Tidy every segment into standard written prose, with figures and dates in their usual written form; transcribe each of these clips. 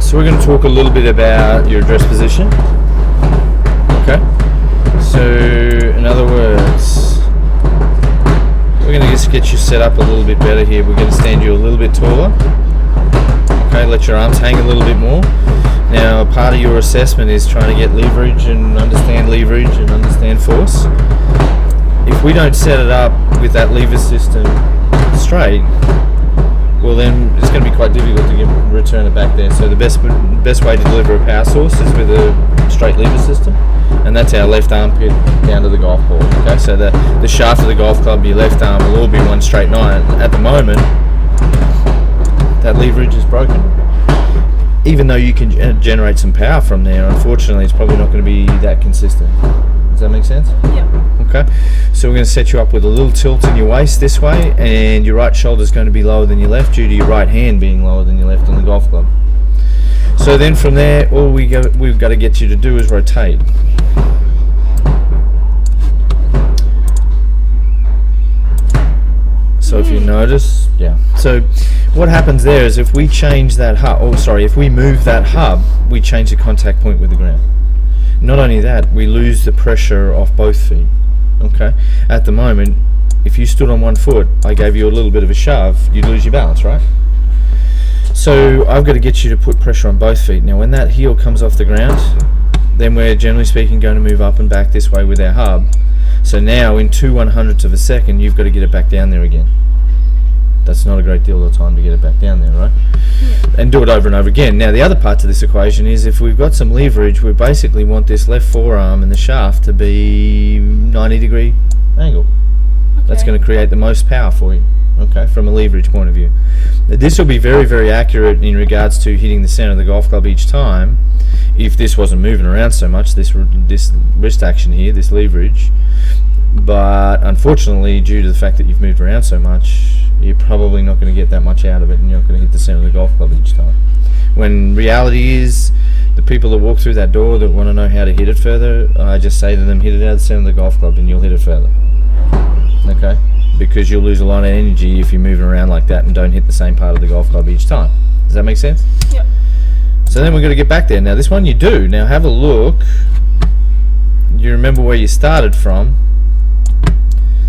So we're going to talk a little bit about your address position. Okay. So in other words, we're going to just get you set up a little bit better here. We're going to stand you a little bit taller. Okay, let your arms hang a little bit more. Now, part of your assessment is trying to get leverage and understand force. If we don't set it up with that lever system straight, well then it's going to be quite difficult to return it back there. So the best way to deliver a power source is with a straight lever system, and that's our left armpit down to the golf ball. Okay, so the shaft of the golf club, your left arm will all be one straight line. At the moment, that leverage is broken. Even though you can generate some power from there, unfortunately it's probably not going to be that consistent. Does that make sense? Yeah. Okay, so we're going to set you up with a little tilt in your waist this way, and your right shoulder is going to be lower than your left due to your right hand being lower than your left on the golf club. So then from there, all we've got to get you to do is rotate. So if you notice, yeah. So what happens there is if we change that hub, if we move that hub, we change the contact point with the ground. Not only that, we lose the pressure off both feet. Okay. At the moment, if you stood on one foot, I gave you a little bit of a shove, you'd lose your balance, right? So I've got to get you to put pressure on both feet. Now when that heel comes off the ground, then we're generally speaking going to move up and back this way with our hub. So now in 2/100ths of a second, you've got to get it back down there again. That's not a great deal of time to get it back down there, right? Yeah. And do it over and over again. Now the other part to this equation is if we've got some leverage, we basically want this left forearm and the shaft to be 90-degree angle. Okay. That's going to create the most power for you, okay, from a leverage point of view. This will be very, very accurate in regards to hitting the center of the golf club each time. If this wasn't moving around so much, this wrist action here, this leverage, but unfortunately due to the fact that you've moved around so much, you're probably not going to get that much out of it, and you're not going to hit the center of the golf club each time. When reality is, the people that walk through that door that want to know how to hit it further, I just say to them, hit it out of the center of the golf club and you'll hit it further. Okay? Because you'll lose a lot of energy if you're moving around like that and don't hit the same part of the golf club each time. Does that make sense? Yep. So then we're going to get back there. Now this one you do. Now have a look. You remember where you started from.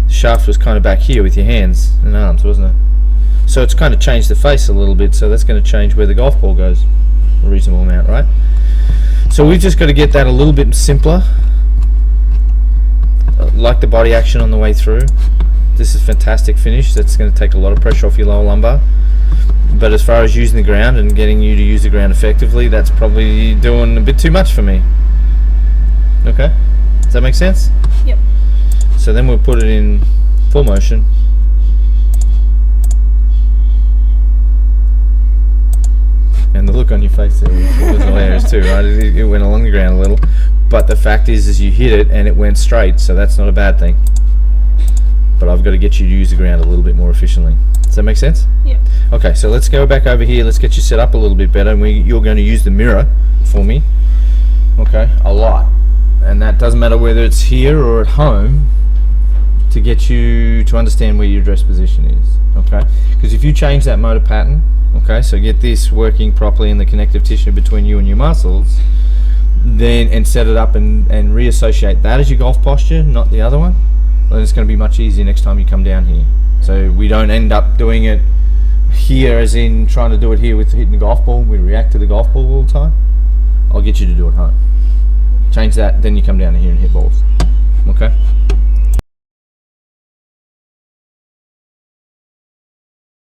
The shaft was kind of back here with your hands and arms, wasn't it? So it's kind of changed the face a little bit, so that's going to change where the golf ball goes a reasonable amount, right? So we've just got to get that a little bit simpler, like the body action on the way through. This is fantastic finish. That's going to take a lot of pressure off your lower lumbar, but as far as using the ground and getting you to use the ground effectively, that's probably doing a bit too much for me. Okay, does that make sense? Yep. So then we'll put it in full motion. And the look on your face there was hilarious too, right? It went along the ground a little. But the fact is you hit it and it went straight, so that's not a bad thing. But I've got to get you to use the ground a little bit more efficiently. Does that make sense? Yep. Okay, so let's go back over here. Let's get you set up a little bit better. And you're going to use the mirror for me. Okay, a lot. And that doesn't matter whether it's here or at home, to get you to understand where your address position is, okay? Because if you change that motor pattern, okay, so get this working properly in the connective tissue between you and your muscles, then and set it up and reassociate that as your golf posture, not the other one, then it's going to be much easier next time you come down here. So we don't end up doing it here as in trying to do it here with hitting the golf ball. We react to the golf ball all the time. I'll get you to do it at home. Change that, then you come down here and hit balls. Okay?